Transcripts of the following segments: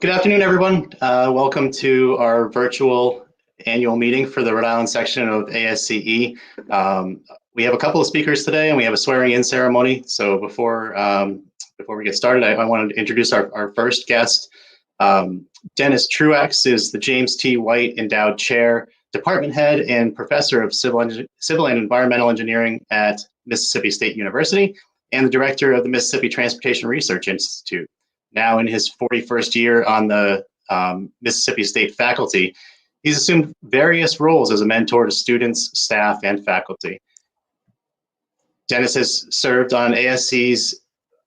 Good afternoon, everyone. Welcome to our virtual annual meeting for the Rhode Island section of ASCE. We have a couple of speakers today, and we have a swearing-in ceremony. So before we get started, I wanted to introduce our first guest. Dennis Truax is the James T. White Endowed Chair, Department Head, and Professor of Civil and Environmental Engineering at Mississippi State University, and the Director of the Mississippi Transportation Research Institute. Now in his 41st year on the Mississippi State faculty, he's assumed various roles as a mentor to students, staff, and faculty. Dennis has served on ASCE's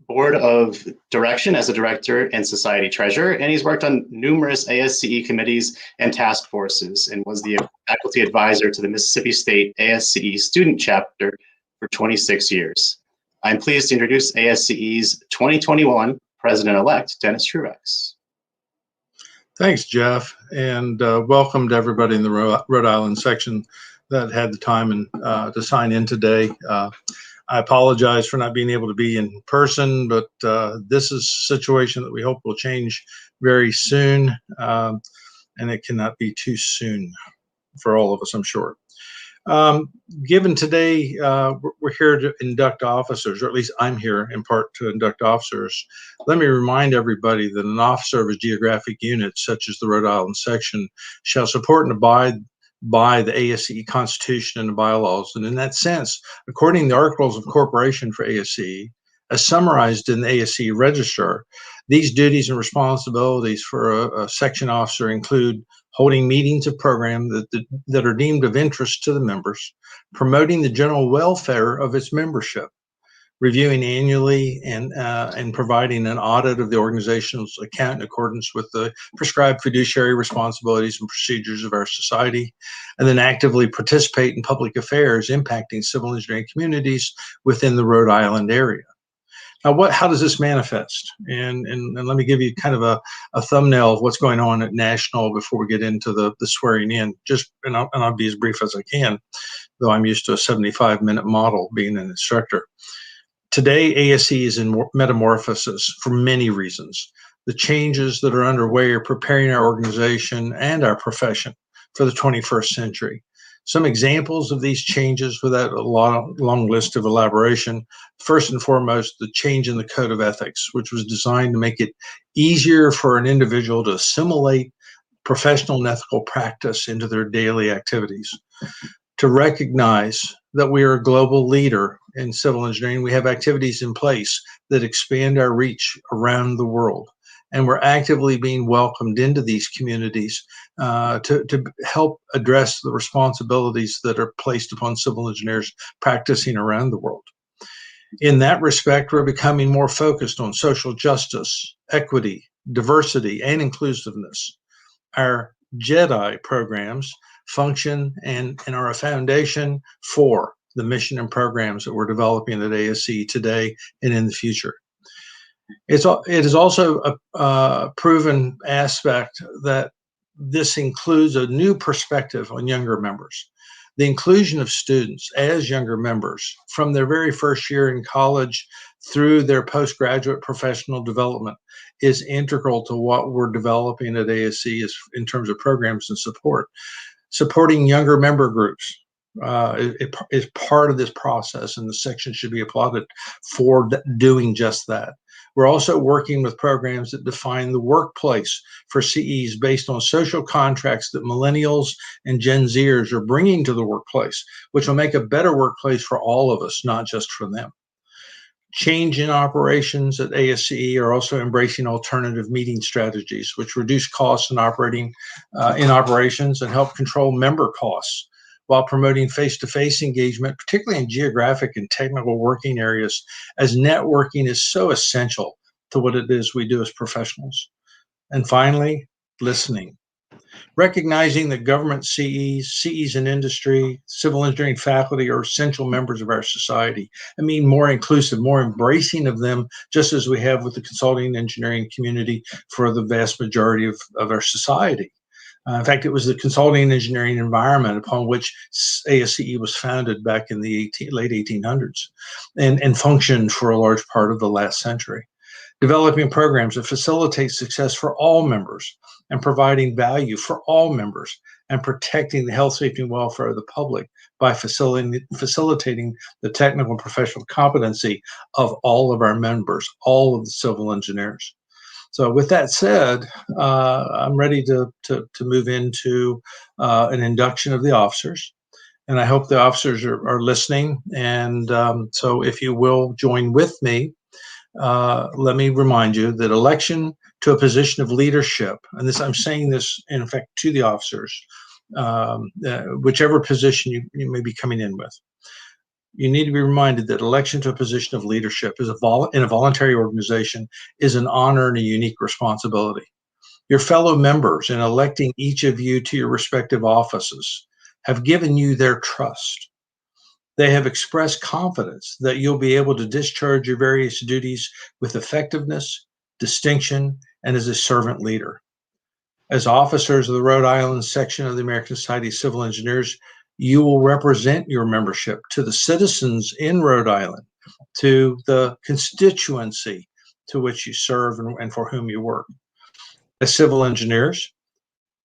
Board of Direction as a director and society treasurer, and he's worked on numerous ASCE committees and task forces, and was the faculty advisor to the Mississippi State ASCE student chapter for 26 years. I'm pleased to introduce ASCE's 2021 President-elect, Dennis Truax. Thanks, Jeff, and welcome to everybody in the Rhode Island section that had the time to sign in today. I apologize for not being able to be in person, but this is a situation that we hope will change very soon, and it cannot be too soon for all of us, I'm sure. Given today, we're here to induct officers, or at least I'm here in part to induct officers. Let me remind everybody that an officer of a geographic unit, such as the Rhode Island section, shall support and abide by the ASCE Constitution and the bylaws. And in that sense, according to the Articles of Corporation for ASCE, as summarized in the ASCE Register, these duties and responsibilities for a section officer include holding meetings of program that are deemed of interest to the members, promoting the general welfare of its membership, reviewing annually and providing an audit of the organization's account in accordance with the prescribed fiduciary responsibilities and procedures of our society, and then actively participate in public affairs impacting civil engineering communities within the Rhode Island area. Now, how does this manifest? And let me give you kind of a thumbnail of what's going on at National before we get into the swearing in. And I'll be as brief as I can, though I'm used to a 75-minute model being an instructor. Today, ASCE is in metamorphosis for many reasons. The changes that are underway are preparing our organization and our profession for the 21st century. Some examples of these changes without a long list of elaboration. First and foremost, the change in the Code of Ethics, which was designed to make it easier for an individual to assimilate professional and ethical practice into their daily activities. To recognize that we are a global leader in civil engineering, we have activities in place that expand our reach around the world. And we're actively being welcomed into these communities to help address the responsibilities that are placed upon civil engineers practicing around the world. In that respect, we're becoming more focused on social justice, equity, diversity, and inclusiveness. Our JEDI programs function and are a foundation for the mission and programs that we're developing at ASCE today and in the future. It is also a proven aspect that this includes a new perspective on younger members. The inclusion of students as younger members from their very first year in college through their postgraduate professional development is integral to what we're developing at ASCE in terms of programs and support. Supporting younger member groups is part of this process, and the section should be applauded for doing just that. We're also working with programs that define the workplace for CEs based on social contracts that millennials and Gen Zers are bringing to the workplace, which will make a better workplace for all of us, not just for them. Change in operations at ASCE are also embracing alternative meeting strategies, which reduce costs in operations and help control member costs, while promoting face-to-face engagement, particularly in geographic and technical working areas, as networking is so essential to what it is we do as professionals. And finally, listening. Recognizing that government CEs in industry, civil engineering faculty are essential members of our society. I mean, more inclusive, more embracing of them, just as we have with the consulting engineering community for the vast majority of our society. In fact, it was the consulting engineering environment upon which ASCE was founded back in the late 1800s and functioned for a large part of the last century. developing programs that facilitate success for all members and providing value for all members and protecting the health, safety, and welfare of the public by facilitating the technical and professional competency of all of our members, all of the civil engineers. So with that said, I'm ready to move into an induction of the officers. And I hope the officers are listening. And so if you will join with me, let me remind you that election to a position of leadership, and this I'm saying this in effect to the officers, whichever position you may be coming in with, you need to be reminded that election to a position of leadership is in a voluntary organization is an honor and a unique responsibility. Your fellow members, in electing each of you to your respective offices, have given you their trust. They have expressed confidence that you'll be able to discharge your various duties with effectiveness, distinction, and as a servant leader. As officers of the Rhode Island section of the American Society of Civil Engineers, you will represent your membership to the citizens in Rhode Island, to the constituency to which you serve and for whom you work. As civil engineers,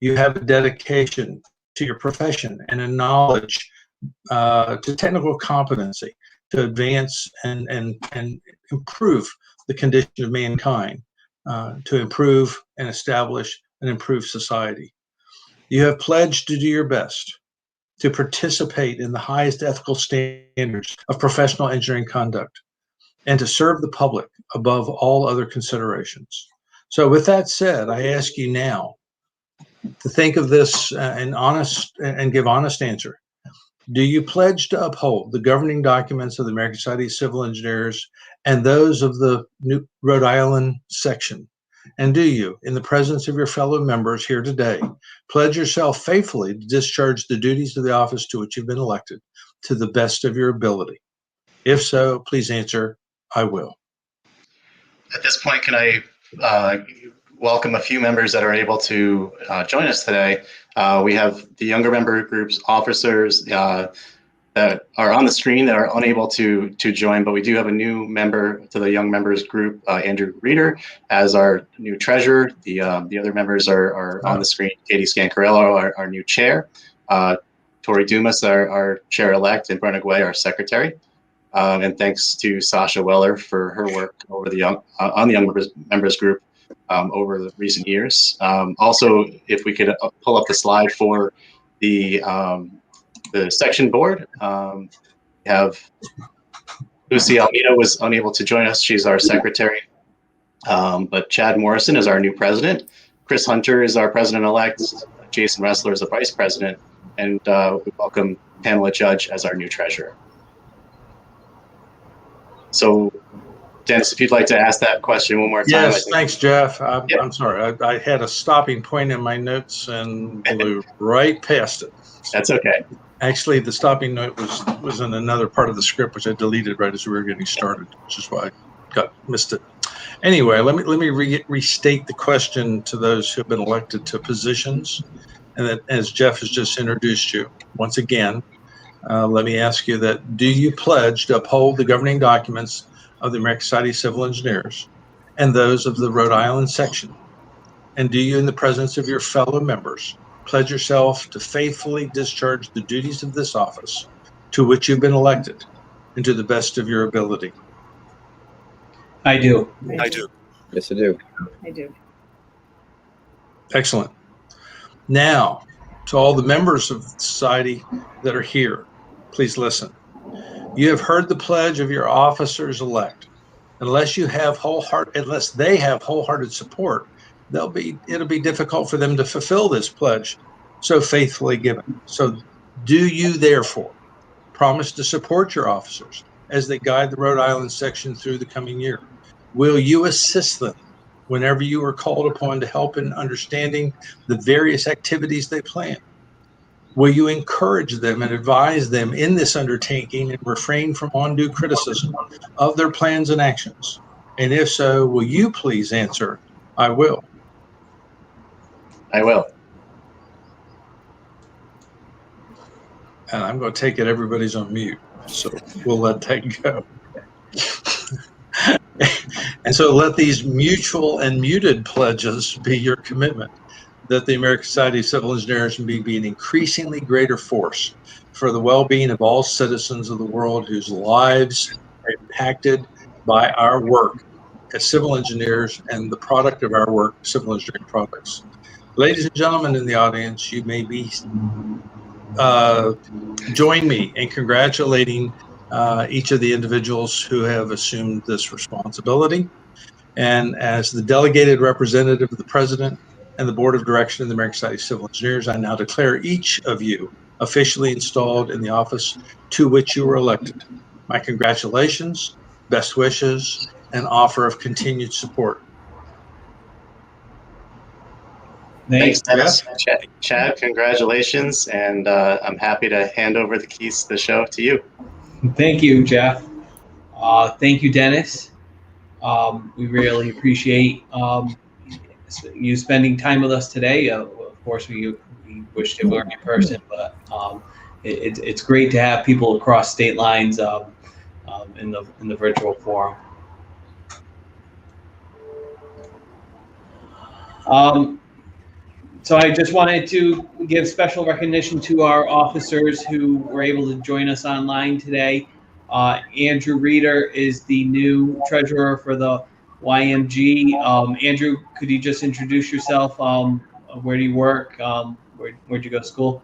you have a dedication to your profession and a knowledge to technical competency to advance and improve the condition of mankind, to improve and establish an improved society. You have pledged to do your best to participate in the highest ethical standards of professional engineering conduct and to serve the public above all other considerations. So with that said, I ask you now to think of this and give honest answer. Do you pledge to uphold the governing documents of the American Society of Civil Engineers and those of the New Rhode Island section? And do you, in the presence of your fellow members here today, pledge yourself faithfully to discharge the duties of the office to which you've been elected to the best of your ability? If so, please answer, I will. At this point, can I welcome a few members that are able to join us today? We have the younger member groups, officers that are on the screen that are unable to join, but we do have a new member to the young members group, Andrew Reeder, as our new treasurer. The other members are on the screen. Katie Scancarello, our new chair, Tori Dumas, our chair-elect, and Brenna Guay, our secretary. And thanks to Sasha Weller for her work over on the young members group over the recent years. Also, if we could pull up the slide for the section board, we have Lucy Almeida was unable to join us. She's our secretary, but Chad Morrison is our new president. Chris Hunter is our president-elect. Jason Ressler is the vice president, and we welcome Pamela Judge as our new treasurer. So, Dennis, if you'd like to ask that question one more time. Yes, thanks, Jeff. I'm sorry. I had a stopping point in my notes and blew right past it. That's okay. Actually, the stopping note was in another part of the script, which I deleted right as we were getting started, which is why I missed it. Anyway, let me restate the question to those who have been elected to positions, and that, as Jeff has just introduced you, once again, let me ask you that: do you pledge to uphold the governing documents of the American Society of Civil Engineers and those of the Rhode Island section? And do you, in the presence of your fellow members, pledge yourself to faithfully discharge the duties of this office to which you've been elected and to the best of your ability? I do. I do. Yes, I do. I do. Excellent. Now, to all the members of the society that are here, please listen. You have heard the pledge of your officers-elect. Unless they have wholehearted support, it'll be difficult for them to fulfill this pledge so faithfully given. So do you therefore promise to support your officers as they guide the Rhode Island section through the coming year? Will you assist them whenever you are called upon to help in understanding the various activities they plan? Will you encourage them and advise them in this undertaking and refrain from undue criticism of their plans and actions? And if so, will you please answer, I will? I will. And I'm going to take it everybody's on mute, so we'll let that go. And so let these mutual and muted pledges be your commitment that the American Society of Civil Engineers may be an increasingly greater force for the well-being of all citizens of the world whose lives are impacted by our work as civil engineers and the product of our work, civil engineering products. Ladies and gentlemen in the audience, you may be join me in congratulating each of the individuals who have assumed this responsibility. And as the delegated representative of the President and the Board of Direction of the American Society of Civil Engineers, I now declare each of you officially installed in the office to which you were elected. My congratulations, best wishes, and offer of continued support. Thanks, Dennis. Jeff? Chad, congratulations, and I'm happy to hand over the keys to the show to you. Thank you, Jeff. Thank you, Dennis. We really appreciate you spending time with us today. Of course, we wish it were in person, but it's great to have people across state lines in the virtual forum. So I just wanted to give special recognition to our officers who were able to join us online today. Andrew Reeder is the new treasurer for the YMG. Andrew, could you just introduce yourself? Where do you work? Where'd you go to school?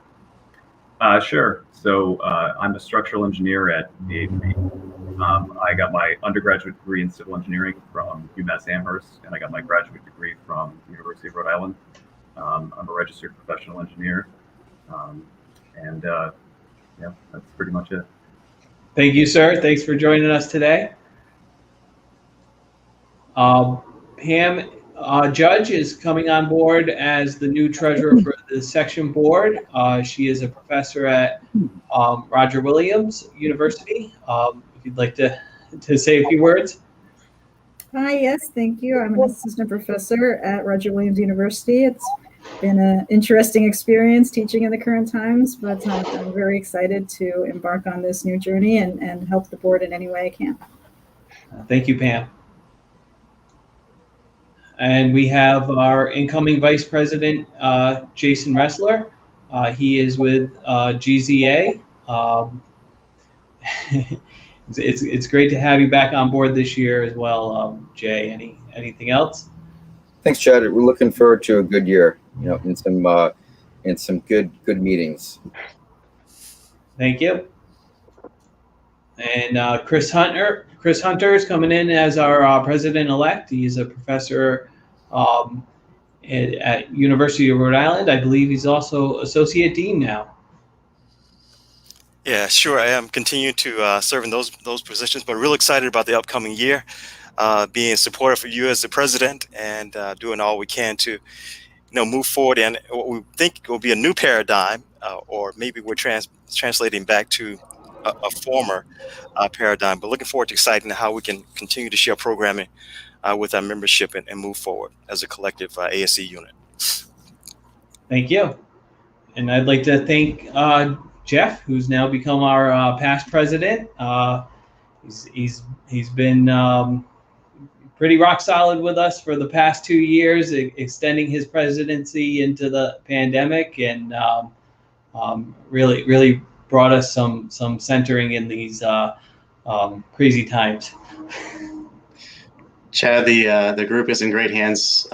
Sure. So I'm a structural engineer at ASCE May. I got my undergraduate degree in civil engineering from UMass Amherst, and I got my graduate degree from the University of Rhode Island. I'm a registered professional engineer, yeah, that's pretty much it. Thank you, sir. Thanks for joining us today. Pam Judge is coming on board as the new treasurer for the section board. She is a professor at Roger Williams University. If you'd like to say a few words. Hi, yes, thank you. I'm an assistant professor at Roger Williams University. It's been an interesting experience teaching in the current times, but I'm very excited to embark on this new journey and help the board in any way I can. Thank you, Pam. And we have our incoming vice president, Jason Ressler. He is with GZA. It's great to have you back on board this year as well, Jay. Anything else? Thanks, Chad. We're looking forward to a good year, in some good meetings. Thank you. And Chris Hunter is coming in as our president-elect. He's a professor at University of Rhode Island. I believe he's also associate dean now. Yeah, sure. I am continuing to serve in those positions, but real excited about the upcoming year, being supportive for you as the president, and doing all we can to, move forward in what we think will be a new paradigm, or maybe we're translating back to a former paradigm. But looking forward to exciting how we can continue to share programming with our membership and move forward as a collective ASCE unit. Thank you. And I'd like to thank Jeff, who's now become our past president. He's been pretty rock solid with us for the past 2 years, extending his presidency into the pandemic, and really brought us some centering in these crazy times. Chad, the group is in great hands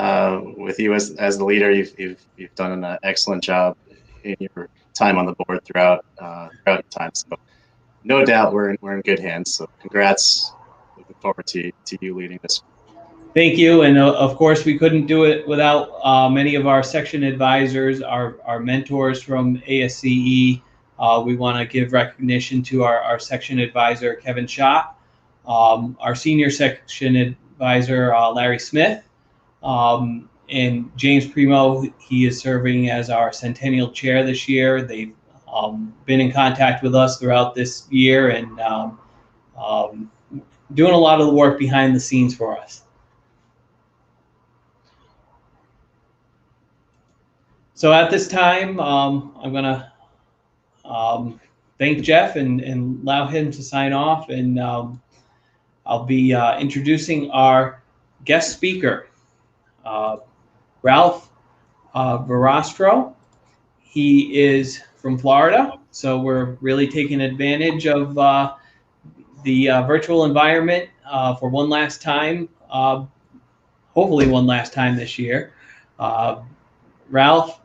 with you as the leader. You've done an excellent job in your time on the board throughout your time. So no doubt we're in good hands. So congrats. Looking forward to you leading this. Thank you. And of course, we couldn't do it without many of our section advisors, our mentors from ASCE. We want to give recognition to our section advisor, Kevin Schott, our senior section advisor, Larry Smith, and James Primo. He is serving as our centennial chair this year. They've been in contact with us throughout this year and doing a lot of the work behind the scenes for us. So at this time, I'm going to thank Jeff and allow him to sign off, and I'll be introducing our guest speaker, Ralph Verrastro. He is from Florida, so we're really taking advantage of the virtual environment for one last time, hopefully one last time this year. Ralph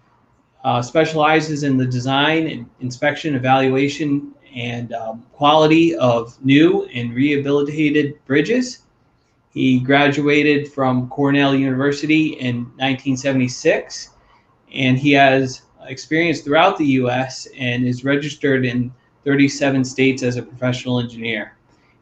specializes in the design, and inspection, evaluation, and quality of new and rehabilitated bridges. He graduated from Cornell University in 1976, and he has experience throughout the U.S. and is registered in 37 states as a professional engineer.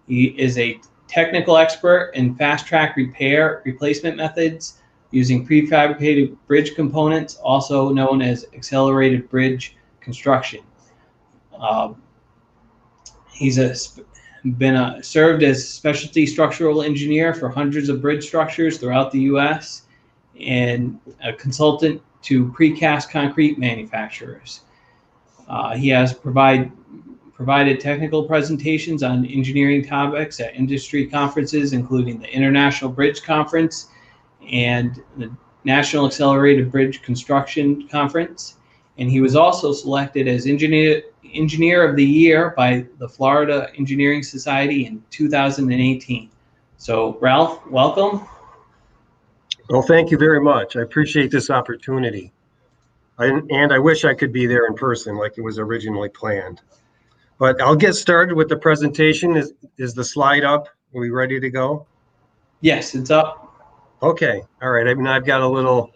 He is a technical expert in fast-track repair replacement methods using prefabricated bridge components, also known as accelerated bridge construction. He's served as specialty structural engineer for hundreds of bridge structures throughout the U.S. and a consultant to precast concrete manufacturers. He has provided technical presentations on engineering topics at industry conferences, including the International Bridge Conference and the National Accelerated Bridge Construction Conference. And he was also selected as Engineer of the Year by the Florida Engineering Society in 2018. So Ralph, welcome. Well, thank you very much. I appreciate this opportunity. And I wish I could be there in person like it was originally planned. But I'll get started with the presentation. Is the slide up? Are we ready to go? Yes, it's up. Okay. All right. I've got a little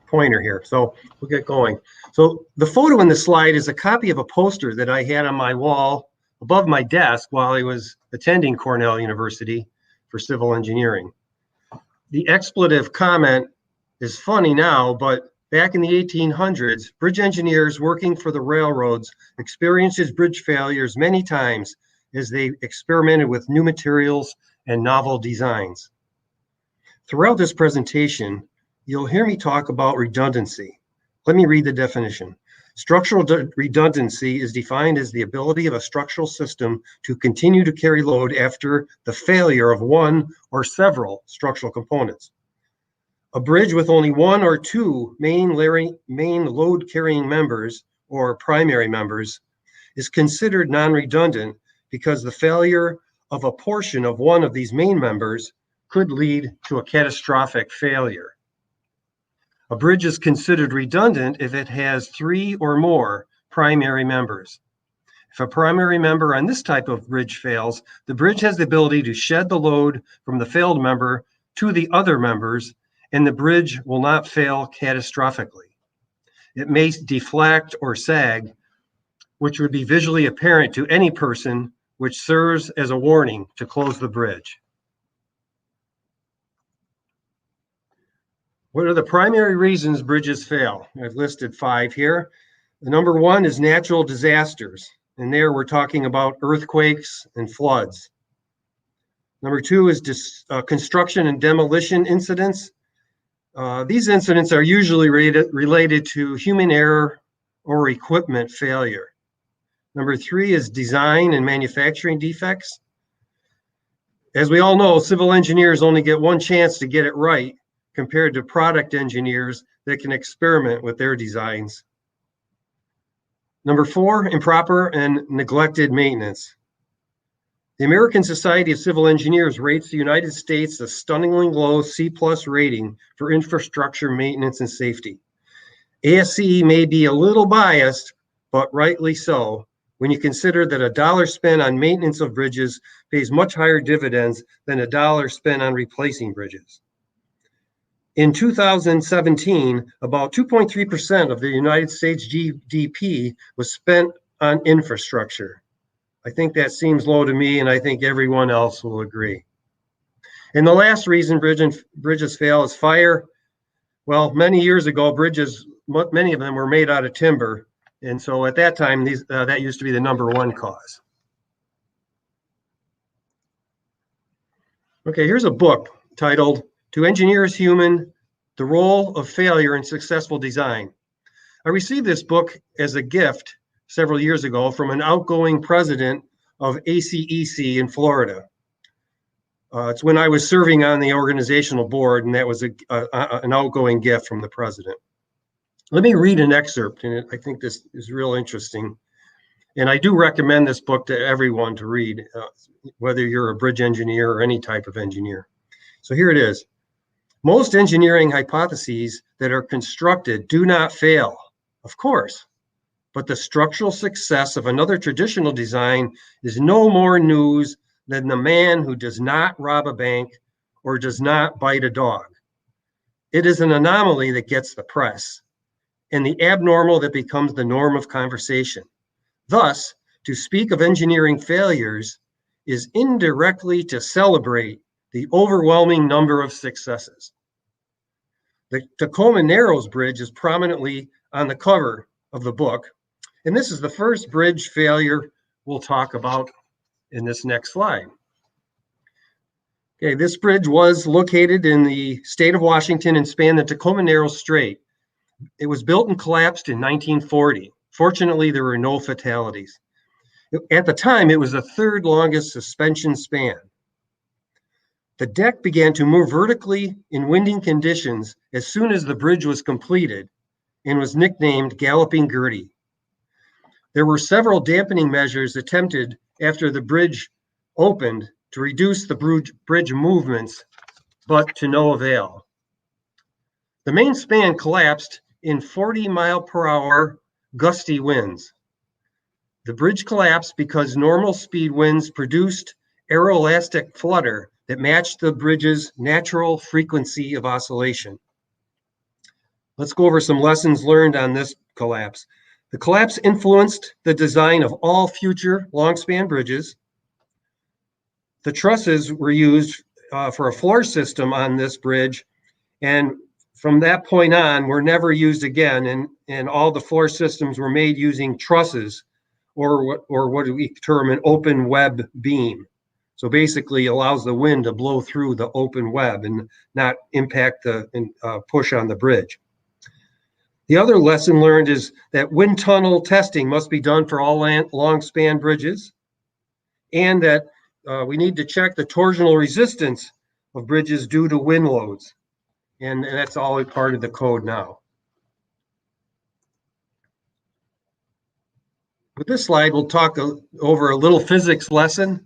pointer here. So we'll get going. So the photo in the slide is a copy of a poster that I had on my wall above my desk while I was attending Cornell University for civil engineering. The expletive comment is funny now, but back in the 1800s, bridge engineers working for the railroads experienced bridge failures many times as they experimented with new materials and novel designs. Throughout this presentation, you'll hear me talk about redundancy. Let me read the definition. Structural redundancy is defined as the ability of a structural system to continue to carry load after the failure of one or several structural components. A bridge with only one or two main load-carrying members or primary members is considered non-redundant because the failure of a portion of one of these main members could lead to a catastrophic failure. A bridge is considered redundant if it has three or more primary members. If a primary member on this type of bridge fails, the bridge has the ability to shed the load from the failed member to the other members, and the bridge will not fail catastrophically. It may deflect or sag, which would be visually apparent to any person, which serves as a warning to close the bridge. What are the primary reasons bridges fail? I've listed 5 here. The number 1 is natural disasters. And there we're talking about earthquakes and floods. Number 2 is construction and demolition incidents. These incidents are usually related to human error or equipment failure. Number 3 is design and manufacturing defects. As we all know, civil engineers only get one chance to get it right compared to product engineers that can experiment with their designs. Number 4, improper and neglected maintenance. The American Society of Civil Engineers rates the United States a stunningly low C+ rating for infrastructure maintenance and safety. ASCE may be a little biased, but rightly so, when you consider that $1 spent on maintenance of bridges pays much higher dividends than $1 spent on replacing bridges. In 2017, about 2.3% of the United States GDP was spent on infrastructure. I think that seems low to me, and I think everyone else will agree. And the last reason bridges fail is fire. Well, many years ago, bridges, many of them were made out of timber. And so at that time, that used to be the number 1 cause. Okay, here's a book titled To Engineers Human, The Role of Failure in Successful Design. I received this book as a gift several years ago from an outgoing president of ACEC in Florida. It's when I was serving on the organizational board, and that was an outgoing gift from the president. Let me read an excerpt, and I think this is real interesting. And I do recommend this book to everyone to read, whether you're a bridge engineer or any type of engineer. So here it is. Most engineering hypotheses that are constructed do not fail, of course, but the structural success of another traditional design is no more news than the man who does not rob a bank or does not bite a dog. It is an anomaly that gets the press, and the abnormal that becomes the norm of conversation. Thus, to speak of engineering failures is indirectly to celebrate the overwhelming number of successes. The Tacoma Narrows Bridge is prominently on the cover of the book, and this is the first bridge failure we'll talk about in this next slide. Okay, this bridge was located in the state of Washington and spanned the Tacoma Narrows Strait. It was built and collapsed in 1940. Fortunately, there were no fatalities. At the time, it was the third longest suspension span. The deck began to move vertically in winding conditions as soon as the bridge was completed and was nicknamed Galloping Gertie. There were several dampening measures attempted after the bridge opened to reduce the bridge movements, but to no avail. The main span collapsed in 40-mile-per-hour gusty winds. The bridge collapsed because normal speed winds produced aeroelastic flutter that matched the bridge's natural frequency of oscillation. Let's go over some lessons learned on this collapse. The collapse influenced the design of all future long-span bridges. The trusses were used for a floor system on this bridge, and from that point on, were never used again, and all the floor systems were made using trusses, or what we term an open web beam. So basically allows the wind to blow through the open web and not impact the push on the bridge. The other lesson learned is that wind tunnel testing must be done for all long span bridges, and that we need to check the torsional resistance of bridges due to wind loads. And that's all part of the code now. With this slide, we'll talk over a little physics lesson.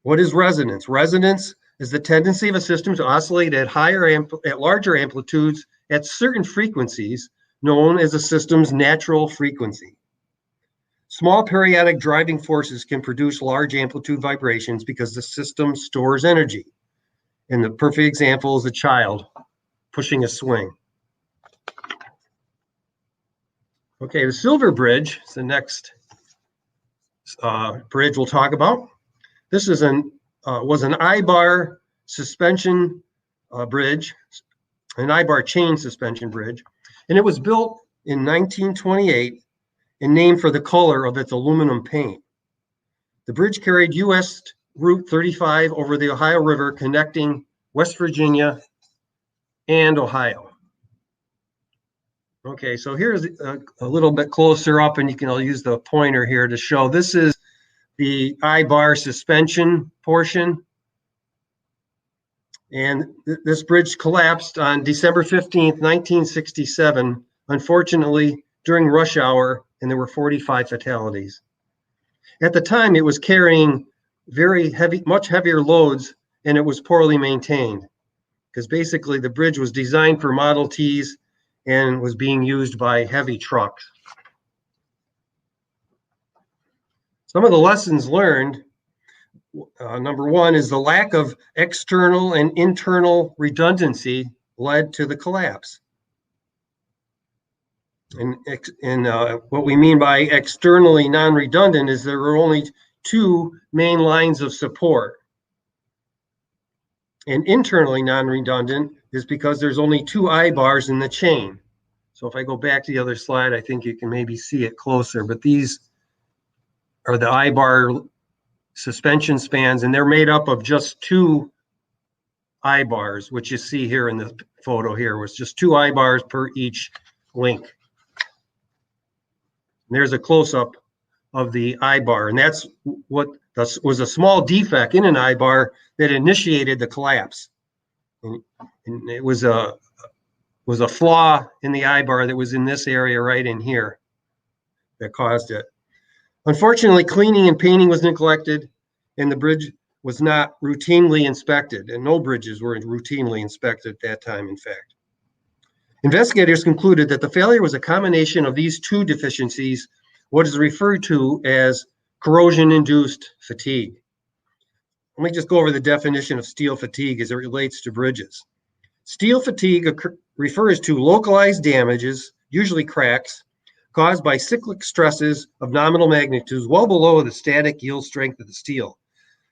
What is resonance? Resonance is the tendency of a system to oscillate at larger amplitudes at certain frequencies, known as a system's natural frequency. Small periodic driving forces can produce large amplitude vibrations because the system stores energy. And the perfect example is a child pushing a swing. Okay, the Silver Bridge is the next bridge we'll talk about. This is was an Ibarr suspension bridge, an Ibarr chain suspension bridge, and it was built in 1928 and named for the color of its aluminum paint. The bridge carried U.S. Route 35 over the Ohio River, connecting West Virginia and Ohio. Okay, so here's a little bit closer up, and I'll use the pointer here to show. This is the Ibarr suspension portion. And this bridge collapsed on December 15th, 1967, unfortunately during rush hour, and there were 45 fatalities. At the time, it was carrying very heavy, much heavier loads, and it was poorly maintained because basically the bridge was designed for Model Ts and was being used by heavy trucks. Some of the lessons learned, number one, is the lack of external and internal redundancy led to the collapse. And what we mean by externally non-redundant is there were only two main lines of support. And internally non-redundant is because there's only two I-bars in the chain. So if I go back to the other slide, I think you can maybe see it closer, but these are the I-bar suspension spans, and they're made up of just two I-bars, which you see here in the photo here, was just two I-bars per each link. And there's a close-up of the Ibarr, and that's what was a small defect in an Ibarr that initiated the collapse. And it was a flaw in the Ibarr that was in this area right in here that caused it. Unfortunately, cleaning and painting was neglected, and the bridge was not routinely inspected, and no bridges were routinely inspected at that time, in fact. Investigators concluded that the failure was a combination of these two deficiencies, what is referred to as corrosion-induced fatigue. Let me just go over the definition of steel fatigue as it relates to bridges. Steel fatigue refers to localized damages, usually cracks, caused by cyclic stresses of nominal magnitudes well below the static yield strength of the steel.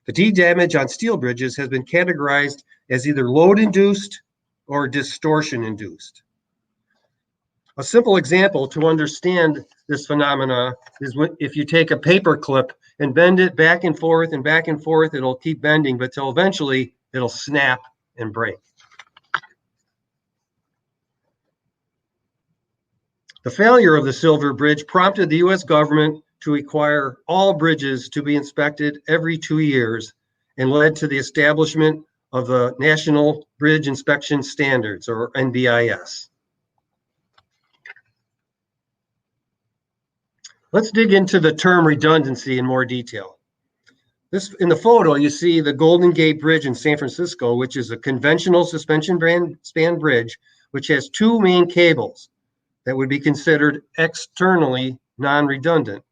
Fatigue damage on steel bridges has been categorized as either load-induced or distortion-induced. A simple example to understand this phenomena is if you take a paper clip and bend it back and forth, it'll keep bending, but till eventually it'll snap and break. The failure of the Silver Bridge prompted the U.S. government to require all bridges to be inspected every 2 years and led to the establishment of the National Bridge Inspection Standards, or NBIS. Let's dig into the term redundancy in more detail. In the photo, you see the Golden Gate Bridge in San Francisco, which is a conventional suspension span bridge, which has two main cables that would be considered externally non-redundant.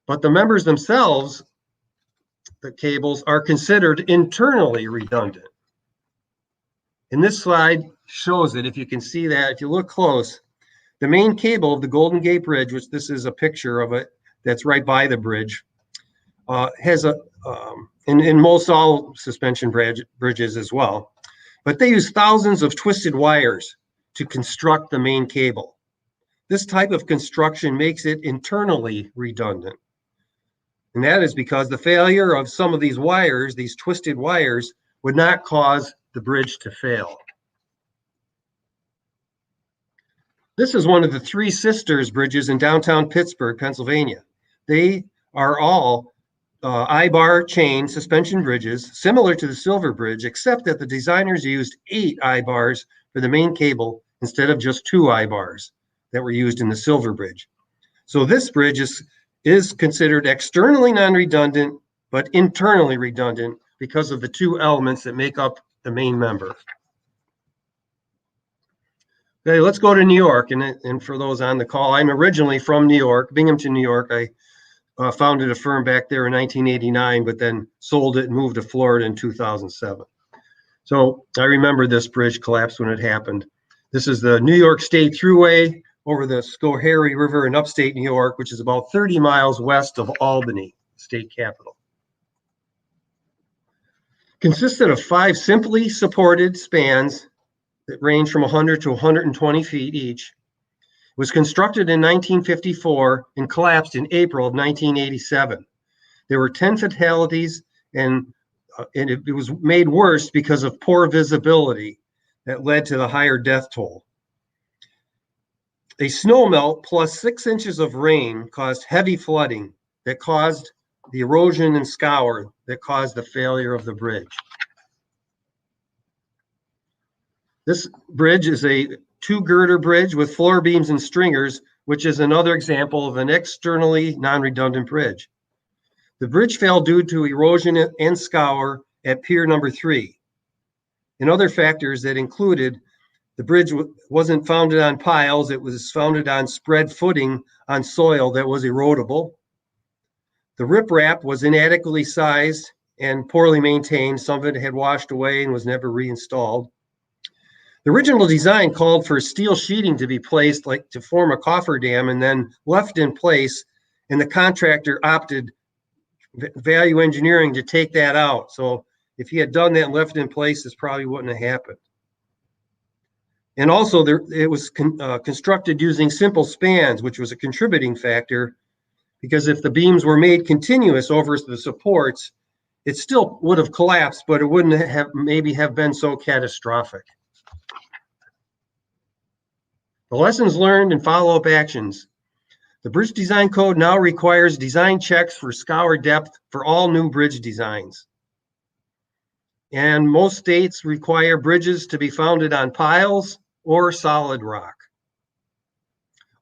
But the members themselves, the cables, are considered internally redundant. And this slide shows it, if you can see that, if you look close. The main cable of the Golden Gate Bridge, which this is a picture of it, that's right by the bridge, has in most all suspension bridges as well, but they use thousands of twisted wires to construct the main cable. This type of construction makes it internally redundant. And that is because the failure of some of these wires, these twisted wires, would not cause the bridge to fail. This is one of the three sisters bridges in downtown Pittsburgh, Pennsylvania. They are all Ibarr chain suspension bridges, similar to the Silver Bridge, except that the designers used 8 Ibars for the main cable instead of just 2 Ibars that were used in the Silver Bridge. So this bridge is considered externally non-redundant, but internally redundant because of the 2 elements that make up the main member. Okay, let's go to New York. And for those on the call, I'm originally from New York, Binghamton, New York. I founded a firm back there in 1989, but then sold it and moved to Florida in 2007. So I remember this bridge collapse when it happened. This is the New York State Thruway over the Scour River in upstate New York, which is about 30 miles west of Albany, state capital. Consisted of 5 simply supported spans that range from 100 to 120 feet each. It was constructed in 1954 and collapsed in April of 1987. There were 10 fatalities, and it was made worse because of poor visibility that led to the higher death toll. A snowmelt plus 6 inches of rain caused heavy flooding that caused the erosion and scour that caused the failure of the bridge. This bridge is a 2-girder bridge with floor beams and stringers, which is another example of an externally non-redundant bridge. The bridge fell due to erosion and scour at pier number 3. And other factors that included the bridge wasn't founded on piles, it was founded on spread footing on soil that was erodible. The riprap was inadequately sized and poorly maintained. Some of it had washed away and was never reinstalled. The original design called for steel sheeting to be placed to form a cofferdam and then left in place, and the contractor opted, value engineering, to take that out. So if he had done that and left it in place, this probably wouldn't have happened. And also it was constructed using simple spans, which was a contributing factor, because if the beams were made continuous over the supports, it still would have collapsed, but it wouldn't have been so catastrophic. The lessons learned and follow-up actions. The Bridge Design Code now requires design checks for scour depth for all new bridge designs. And most states require bridges to be founded on piles or solid rock.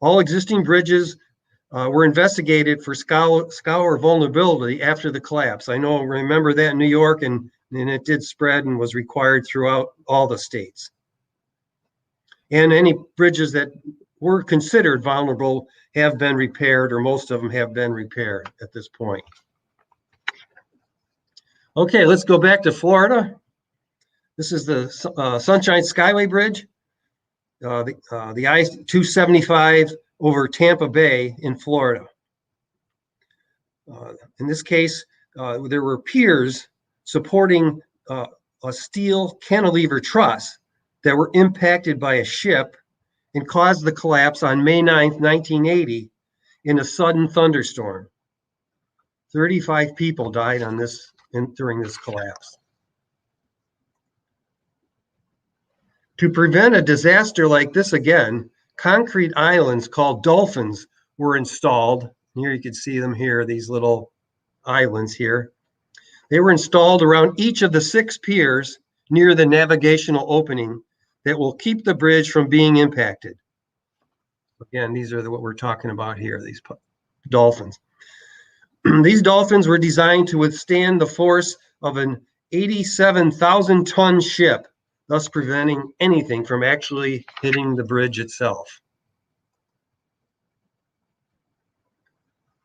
All existing bridges were investigated for scour vulnerability after the collapse. Remember that in New York, and it did spread and was required throughout all the states. And any bridges that were considered vulnerable have been repaired, or most of them have been repaired at this point. Okay, let's go back to Florida. This is the Sunshine Skyway Bridge, the I-275 over Tampa Bay in Florida. In this case, there were piers supporting a steel cantilever truss that were impacted by a ship and caused the collapse on May 9th, 1980 in a sudden thunderstorm. 35 people died during this collapse. To prevent a disaster like this again, concrete islands called dolphins were installed. Here you can see them here, these little islands here. They were installed around each of the 6 piers near the navigational opening that will keep the bridge from being impacted. Again, these are what we're talking about here, these dolphins. These dolphins were designed to withstand the force of an 87,000-ton ship, thus preventing anything from actually hitting the bridge itself.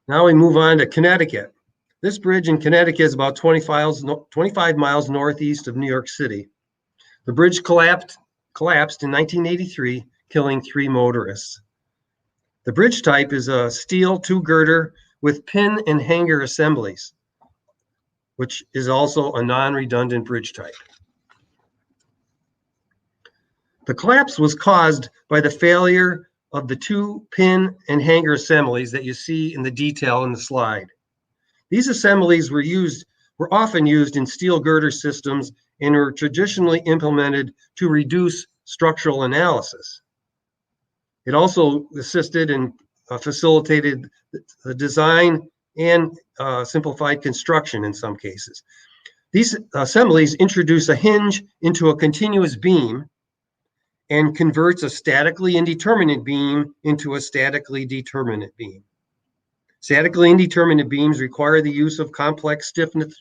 Now we move on to Connecticut. This bridge in Connecticut is about 25 miles northeast of New York City. The bridge collapsed in 1983, killing 3 motorists. The bridge type is a steel 2-girder with pin and hanger assemblies, which is also a non-redundant bridge type. The collapse was caused by the failure of the 2 pin and hanger assemblies that you see in the detail in the slide. These assemblies were often used in steel girder systems and were traditionally implemented to reduce structural analysis. It also assisted and facilitated the design and simplified construction in some cases. These assemblies introduce a hinge into a continuous beam and converts a statically indeterminate beam into a statically determinate beam. Statically indeterminate beams require the use of complex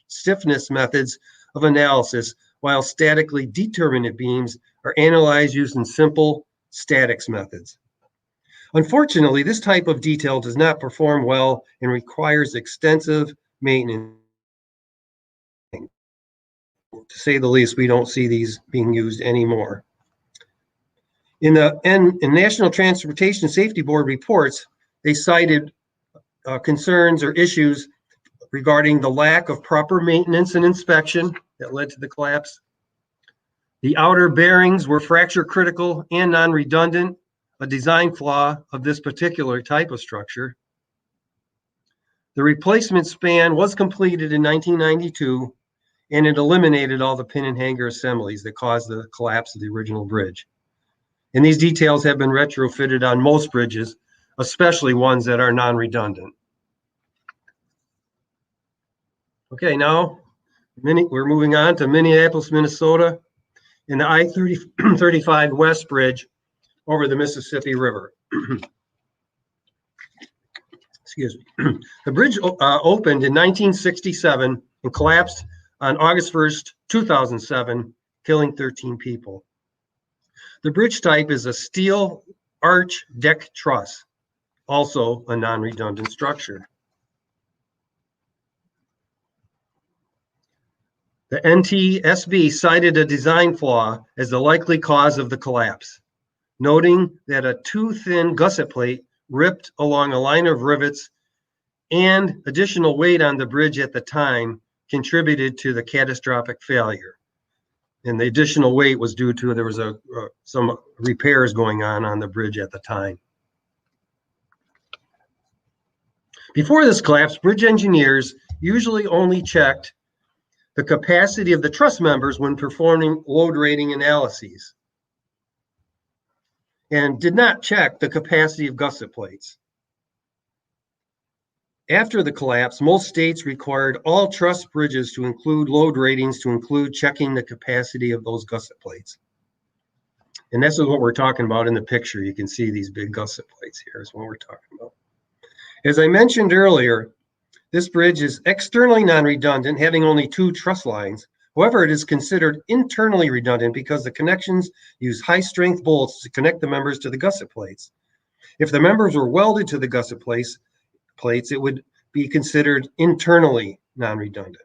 stiffness methods of analysis, while statically determinate beams are analyzed using simple statics methods. Unfortunately, this type of detail does not perform well and requires extensive maintenance. To say the least, we don't see these being used anymore. In National Transportation Safety Board reports, they cited concerns or issues regarding the lack of proper maintenance and inspection that led to the collapse. The outer bearings were fracture critical and non-redundant, a design flaw of this particular type of structure. The replacement span was completed in 1992, and it eliminated all the pin and hanger assemblies that caused the collapse of the original bridge. And these details have been retrofitted on most bridges, especially ones that are non-redundant. Okay, now we're moving on to Minneapolis, Minnesota, in the I-35 West Bridge over the Mississippi River. Excuse me. The bridge opened in 1967 and collapsed on August 1st, 2007, killing 13 people. The bridge type is a steel arch deck truss, also a non-redundant structure. The NTSB cited a design flaw as the likely cause of the collapse, noting that a too thin gusset plate ripped along a line of rivets and additional weight on the bridge at the time contributed to the catastrophic failure. And the additional weight was due to there was some repairs going on the bridge at the time. Before this collapse, bridge engineers usually only checked the capacity of the truss members when performing load rating analyses, and did not check the capacity of gusset plates. After the collapse, most states required all truss bridges to include load ratings to include checking the capacity of those gusset plates. And this is what we're talking about in the picture. You can see these big gusset plates here is what we're talking about. As I mentioned earlier, this bridge is externally non-redundant, having only 2 truss lines. However, it is considered internally redundant because the connections use high-strength bolts to connect the members to the gusset plates. If the members were welded to the gusset plates, it would be considered internally non-redundant.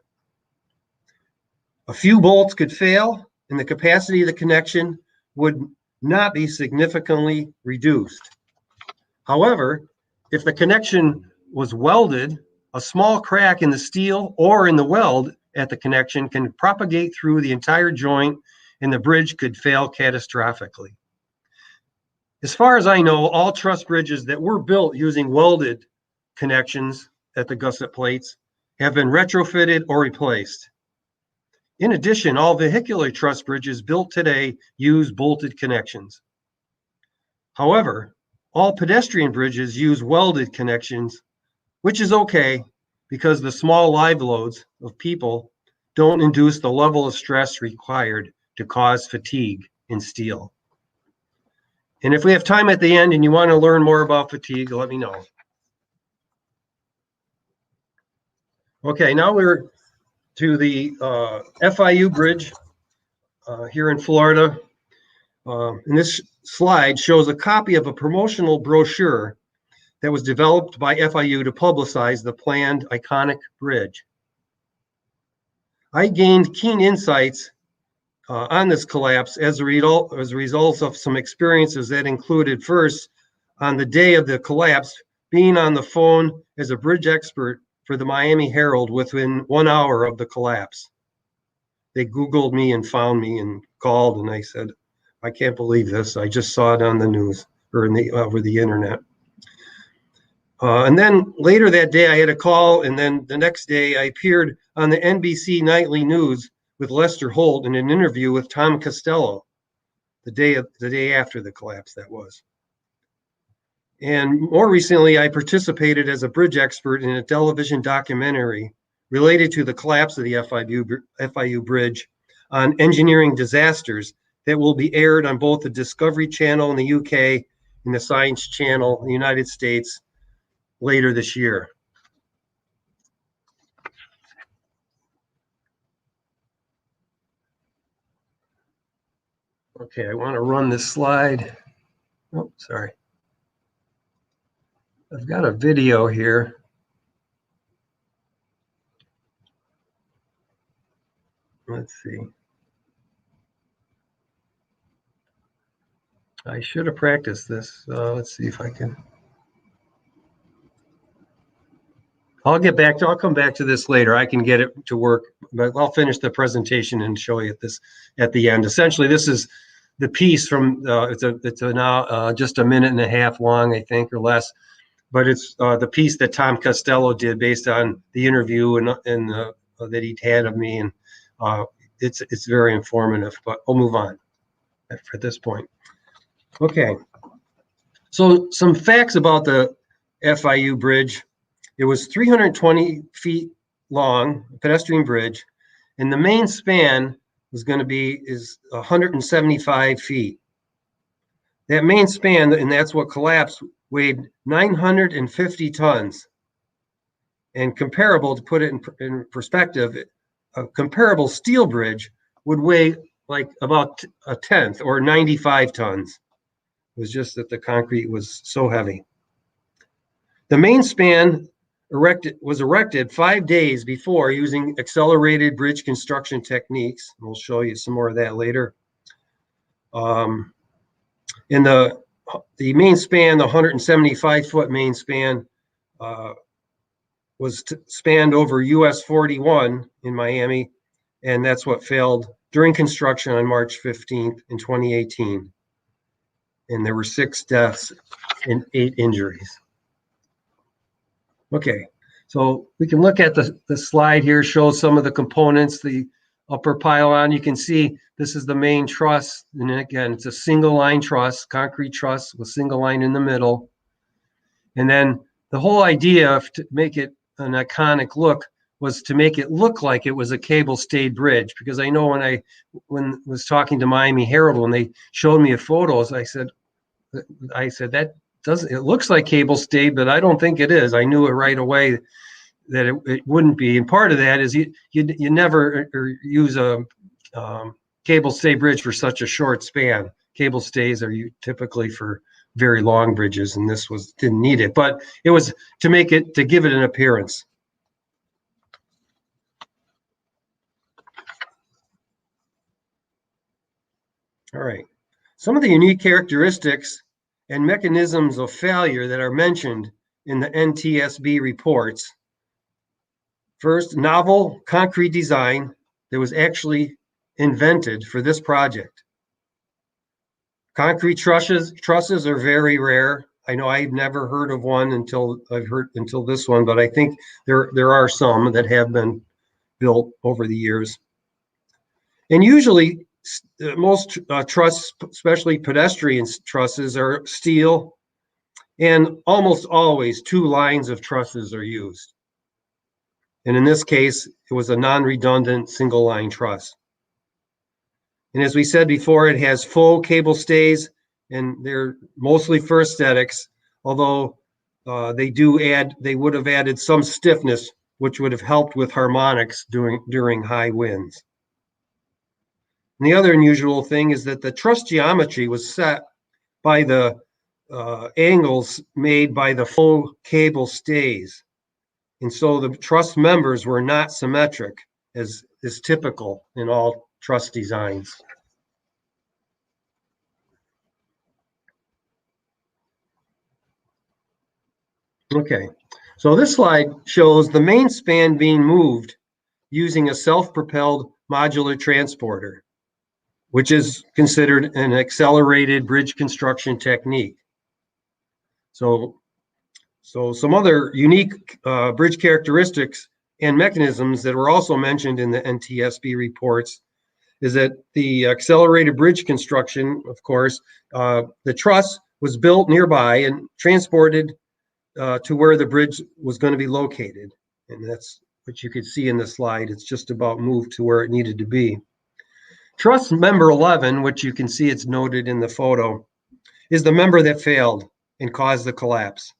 A few bolts could fail, and the capacity of the connection would not be significantly reduced. However, if the connection was welded, a small crack in the steel or in the weld at the connection can propagate through the entire joint, and the bridge could fail catastrophically. As far as I know, all truss bridges that were built using welded connections at the gusset plates have been retrofitted or replaced. In addition, all vehicular truss bridges built today use bolted connections. However, all pedestrian bridges use welded connections, which is okay because the small live loads of people don't induce the level of stress required to cause fatigue in steel. And if we have time at the end and you want to learn more about fatigue, let me know. Okay, now we're to the FIU Bridge here in Florida. And this slide shows a copy of a promotional brochure that was developed by FIU to publicize the planned iconic bridge. I gained keen insights on this collapse as a result of some experiences that included, first, on the day of the collapse, being on the phone as a bridge expert for the Miami Herald within 1 hour of the collapse. They Googled me and found me and called, and I said, I can't believe this. I just saw it on the news or over the internet. And then later that day, I had a call, and then the next day, I appeared on the NBC Nightly News with Lester Holt in an interview with Tom Costello, the day after the collapse that was. And more recently, I participated as a bridge expert in a television documentary related to the collapse of the FIU Bridge on engineering disasters that will be aired on both the Discovery Channel in the UK and the Science Channel in the United States later this year. Okay, I want to run this slide. Oh, sorry. I've got a video here. Let's see. I should have practiced this. Let's see if I can. I'll come back to this later. I can get it to work, but I'll finish the presentation and show you this at the end. Essentially, this is the piece from, it's now just a minute and a half long, I think, or less. But it's the piece that Tom Costello did based on the interview and that he'd had of me, and it's very informative. But we'll move on at this point. Okay, so some facts about the FIU Bridge. It was 320 feet long, pedestrian bridge, and the main span is 175 feet. That main span, and that's what collapsed, weighed 950 tons. And comparable, to put it in perspective, a comparable steel bridge would weigh like about a tenth, or 95 tons. It was just that the concrete was so heavy. The main span was erected 5 days before using accelerated bridge construction techniques. We'll show you some more of that later. In the main span, the 175-foot main span, was spanned over US 41 in Miami, and that's what failed during construction on March 15th in 2018. And there were 6 deaths and 8 injuries. Okay, so we can look at the slide here, shows some of the components, the upper pylon. You can see this is the main truss. And again, it's a single line truss, concrete truss with single line in the middle. And then the whole idea to make it an iconic look was to make it look like it was a cable stayed bridge. Because I know when I was talking to Miami Herald, when they showed me photos, I said that doesn't, it looks like cable stayed, but I don't think it is. I knew it right away that it wouldn't be. And part of that is you never use a cable stay bridge for such a short span. Cable stays are typically for very long bridges, and this didn't need it, but it was to give it an appearance. All right. Some of the unique characteristics and mechanisms of failure that are mentioned in the NTSB reports. First, novel concrete design that was actually invented for this project. Concrete trusses are very rare. I know I've never heard of one until this one, but I think there are some that have been built over the years. And usually most trusses, especially pedestrian trusses, are steel, and almost always 2 lines of trusses are used. And in this case, it was a non-redundant single line truss. And as we said before, it has faux cable stays, and they're mostly for aesthetics, although they would have added some stiffness, which would have helped with harmonics during high winds. And the other unusual thing is that the truss geometry was set by the angles made by the faux cable stays. And so the truss members were not symmetric, as is typical in all truss designs. Okay, so this slide shows the main span being moved using a self-propelled modular transporter, which is considered an accelerated bridge construction technique. So some other unique bridge characteristics and mechanisms that were also mentioned in the NTSB reports is that the accelerated bridge construction, of course, the truss was built nearby and transported to where the bridge was going to be located. And that's what you could see in the slide. It's just about moved to where it needed to be. Truss member 11, which you can see it's noted in the photo, is the member that failed and caused the collapse.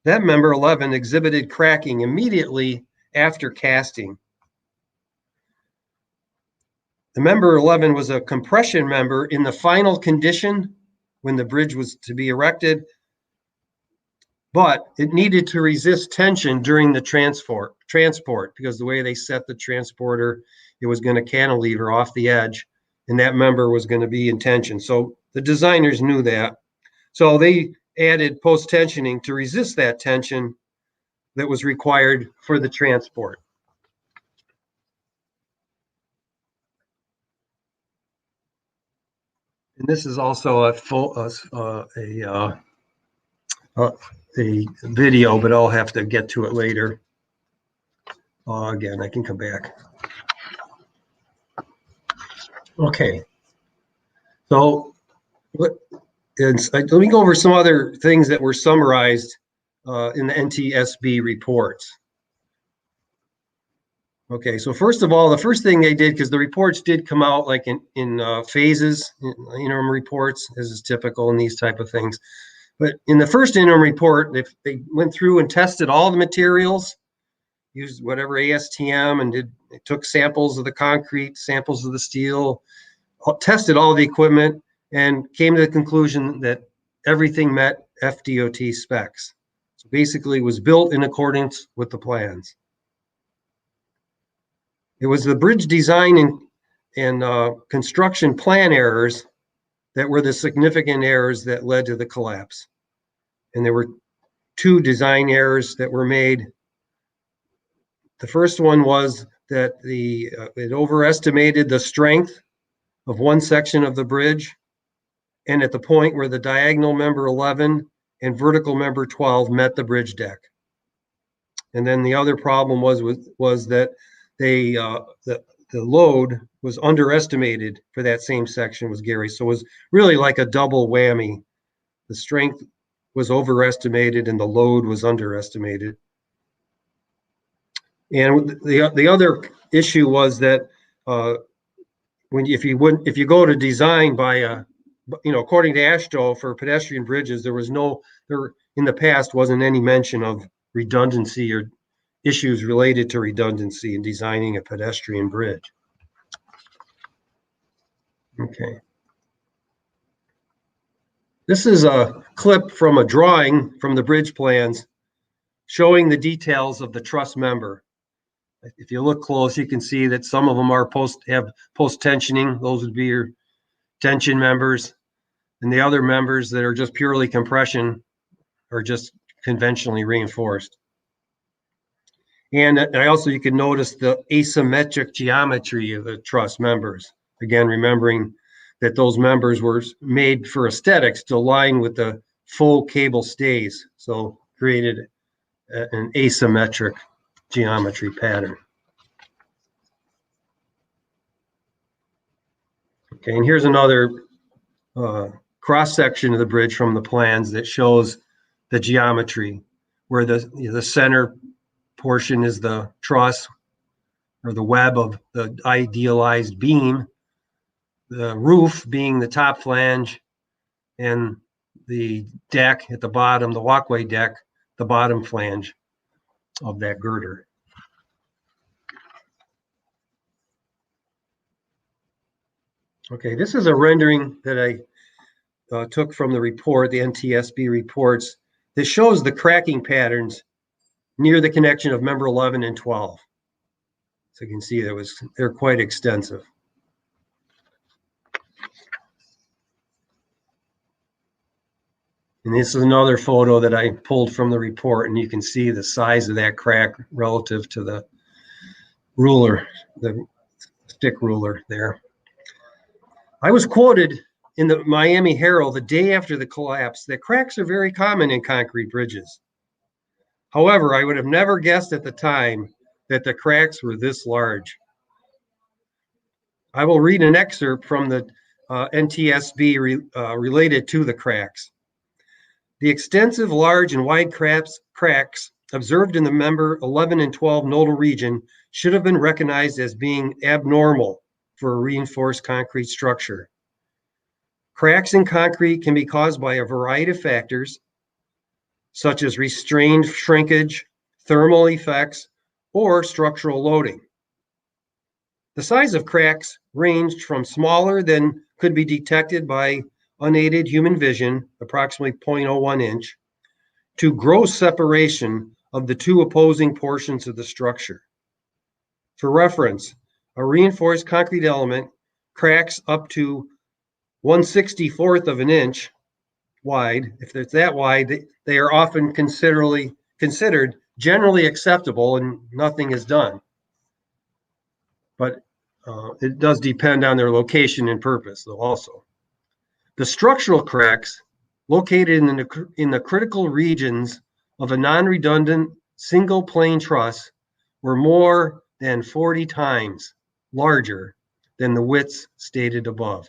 That member 11 exhibited cracking immediately after casting. The member 11 was a compression member in the final condition when the bridge was to be erected, but it needed to resist tension during the transport because the way they set the transporter, it was going to cantilever off the edge, and that member was going to be in tension. So the designers knew that. So they added post-tensioning to resist that tension that was required for the transport. And this is also a video, but I'll have to get to it later. Again, I can come back. Okay. So let me go over some other things that were summarized in the NTSB reports. Okay, so first of all, the first thing they did, because the reports did come out like in phases, interim reports, as is typical in these type of things. But in the first interim report, they went through and tested all the materials, used whatever ASTM, and they took samples of the concrete, samples of the steel, tested all the equipment, and came to the conclusion that everything met FDOT specs. So basically, it was built in accordance with the plans. It was the bridge design and construction plan errors that were the significant errors that led to the collapse. And there were 2 design errors that were made. The first one was that it overestimated the strength of one section of the bridge, and at the point where the diagonal member 11 and vertical member 12 met the bridge deck. And then the other problem was that the load was underestimated for that same section, was Gary. So it was really like a double whammy. The strength was overestimated and the load was underestimated. And the other issue was that if you go to design by according to ASCE for pedestrian bridges, there in the past wasn't any mention of redundancy or issues related to redundancy in designing a pedestrian bridge. Okay. This is a clip from a drawing from the bridge plans showing the details of the truss member. If you look close, you can see that some of them have post tensioning. Those would be your tension members. And the other members that are just purely compression are just conventionally reinforced. And you can notice the asymmetric geometry of the truss members. Again, remembering that those members were made for aesthetics to align with the full cable stays. So created an asymmetric geometry pattern. Okay, and here's another cross section of the bridge from the plans that shows the geometry, where the center portion is the truss or the web of the idealized beam, the roof being the top flange, and the deck at the bottom, the walkway deck, the bottom flange of that girder. Okay, this is a rendering that I took from the report, the NTSB reports, that shows the cracking patterns near the connection of member 11 and 12. So you can see they're quite extensive. And this is another photo that I pulled from the report, and you can see the size of that crack relative to the ruler, the stick ruler there. I was quoted in the Miami Herald the day after the collapse that cracks are very common in concrete bridges. However, I would have never guessed at the time that the cracks were this large. I will read an excerpt from the NTSB related to the cracks. The extensive, large, and wide cracks observed in the member 11 and 12 nodal region should have been recognized as being abnormal for a reinforced concrete structure. Cracks in concrete can be caused by a variety of factors, such as restrained shrinkage, thermal effects, or structural loading. The size of cracks ranged from smaller than could be detected by unaided human vision, approximately 0.01 inch, to gross separation of the two opposing portions of the structure. For reference, a reinforced concrete element cracks up to 1/64th of an inch wide. If it's that wide, they are often considered generally acceptable and nothing is done. But it does depend on their location and purpose, though, also. The structural cracks located in the critical regions of a non-redundant single plane truss were more than 40 times larger than the widths stated above.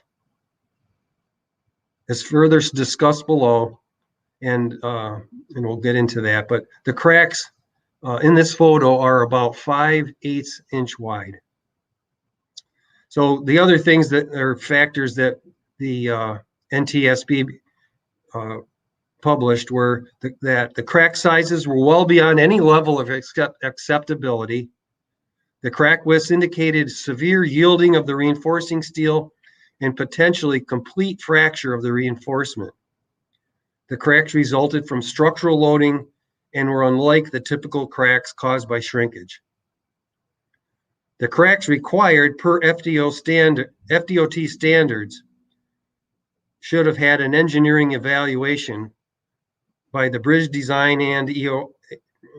As further discussed below, and we'll get into that, but the cracks in this photo are about 5/8 inch wide. So the other things that are factors that the NTSB published were that the crack sizes were well beyond any level of acceptability. The crack widths indicated severe yielding of the reinforcing steel and potentially complete fracture of the reinforcement. The cracks resulted from structural loading and were unlike the typical cracks caused by shrinkage. The cracks required per FDOT standards should have had an engineering evaluation by the bridge design and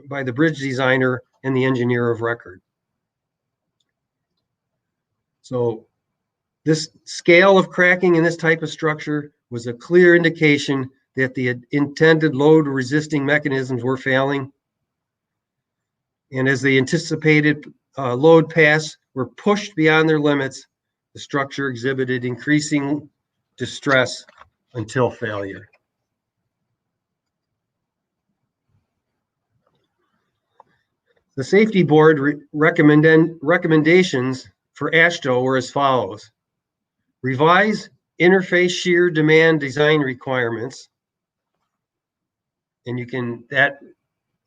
by the bridge designer and the engineer of record. So this scale of cracking in this type of structure was a clear indication that the intended load resisting mechanisms were failing. And as the anticipated load paths were pushed beyond their limits, the structure exhibited increasing distress until failure. The safety board recommendations for ASCE were as follows. Revise interface shear demand design requirements. And you can,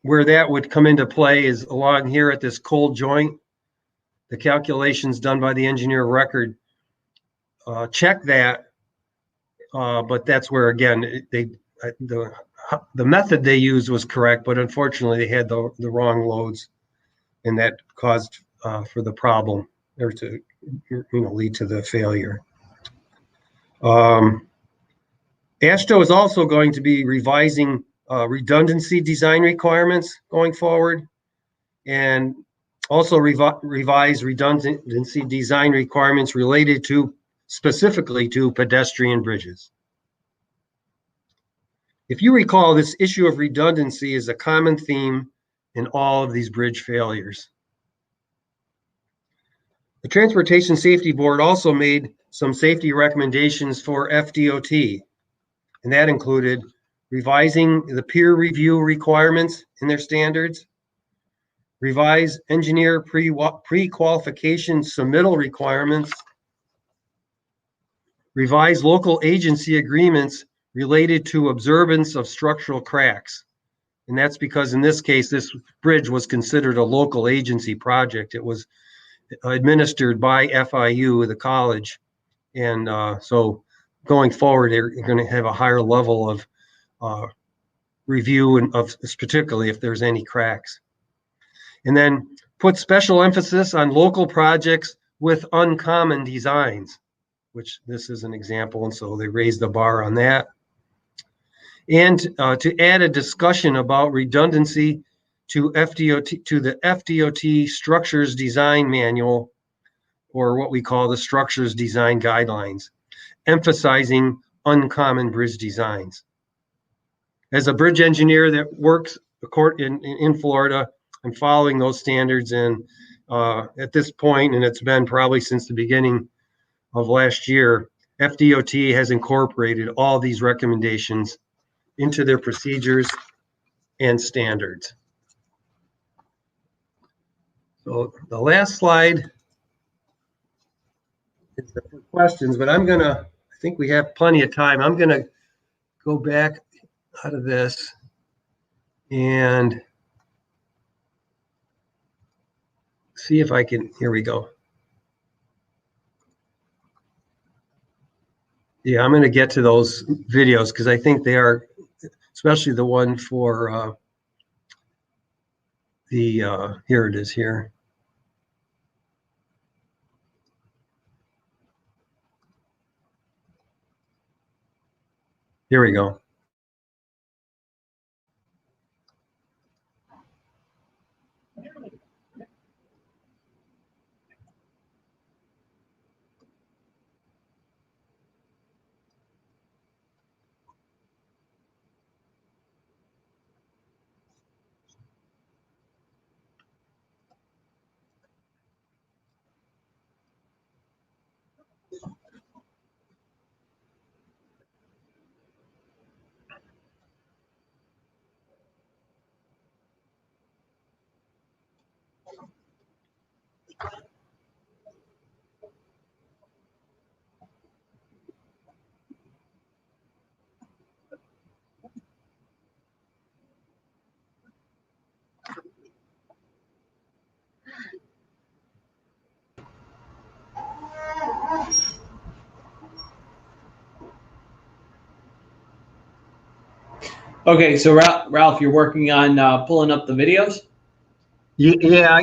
where that would come into play is along here at this cold joint. The calculations done by the engineer of record check that, but that's where, again, the method they used was correct, but unfortunately they had the wrong loads, and that caused for the problem, or to lead to the failure. ASCE is also going to be revising redundancy design requirements going forward, and also revise redundancy design requirements related to specifically to pedestrian bridges. If you recall, this issue of redundancy is a common theme in all of these bridge failures. The Transportation Safety Board also made some safety recommendations for FDOT, and that included revising the peer review requirements in their standards, revise engineer pre-qualification submittal requirements, revise local agency agreements related to observance of structural cracks. And that's because in this case, this bridge was considered a local agency project. It was administered by FIU, the college. And so going forward, they're going to have a higher level of review, and particularly if there's any cracks. And then put special emphasis on local projects with uncommon designs, which this is an example, and so they raised the bar on that. And to add a discussion about redundancy to the FDOT Structures Design Manual, or what we call the Structures Design Guidelines, emphasizing uncommon bridge designs. As a bridge engineer that works in Florida, I'm following those standards, and at this point, and it's been probably since the beginning of last year, FDOT has incorporated all these recommendations into their procedures and standards. So the last slide is for questions, but I think we have plenty of time. I'm gonna go back out of this and see if I can, here we go. Yeah, I'm gonna get to those videos because I think they are, especially the one for here it is here. Here we go. Okay, so Ralph, you're working on pulling up the videos? Yeah,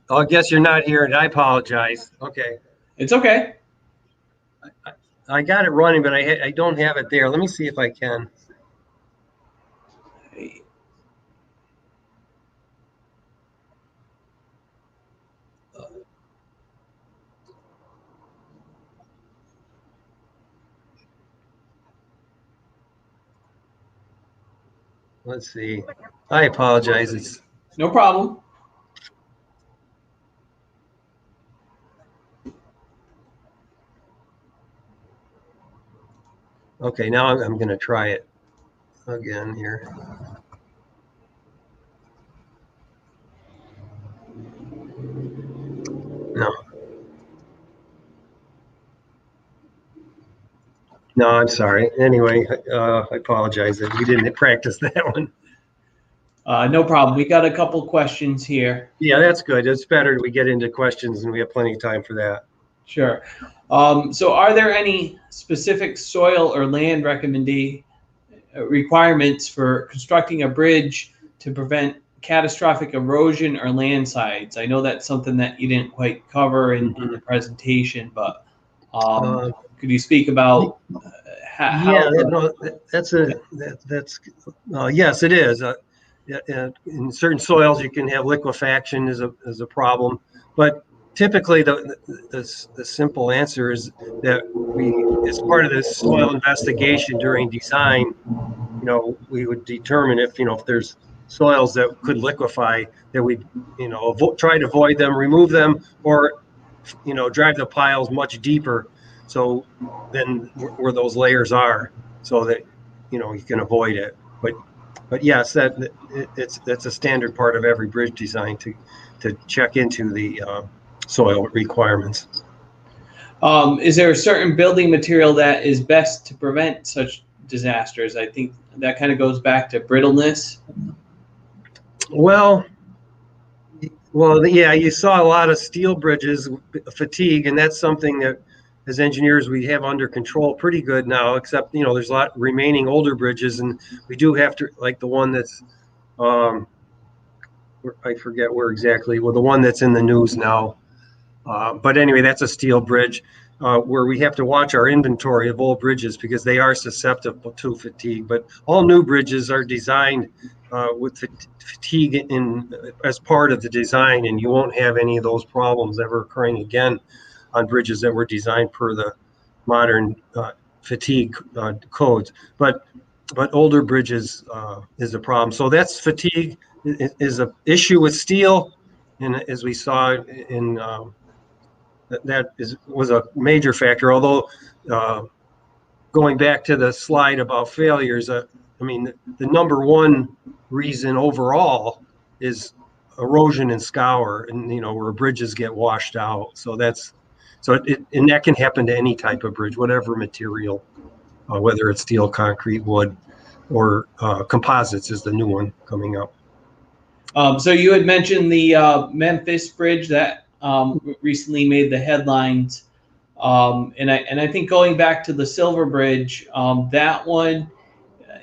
I guess you're not here, and I apologize. Okay. It's okay. I got it running, but I don't have it there. Let me see if I can. Let's see. I apologize. It's no problem. okay. Now I'm going to try it again here. No, I'm sorry. Anyway, I apologize that we didn't practice that one. No problem. We got a couple questions here. Yeah, that's good. It's better we get into questions and we have plenty of time for that. Sure. So are there any specific soil or land requirements for constructing a bridge to prevent catastrophic erosion or landslides? I know that's something that you didn't quite cover in the presentation, but could you speak about how? Yes, it is. In certain soils, you can have liquefaction as a problem, but typically the simple answer is that as part of this soil investigation during design, we would determine if there's soils that could liquefy, that we try to avoid them, remove them, or drive the piles much deeper, so then where those layers are, so that you can avoid it. But yes, that's a standard part of every bridge design to check into the soil requirements. Is there a certain building material that is best to prevent such disasters? I think that kind of goes back to brittleness. Well, yeah, you saw a lot of steel bridges, fatigue, and that's something that as engineers we have under control pretty good now, except there's a lot remaining older bridges, and we do have to, like the one that's I forget where exactly, the one that's in the news now, but anyway, that's a steel bridge where we have to watch our inventory of old bridges because they are susceptible to fatigue. But all new bridges are designed with fatigue as part of the design, and you won't have any of those problems ever occurring again on bridges that were designed per the modern fatigue codes. But older bridges is a problem. So that's fatigue is an issue with steel, and as we saw in was a major factor. Although going back to the slide about failures, I mean the number one reason overall is erosion and scour, and where bridges get washed out. So and that can happen to any type of bridge, whatever material, whether it's steel, concrete, wood, or composites is the new one coming up. So you had mentioned the Memphis Bridge that recently made the headlines, and I think going back to the Silver Bridge, that one,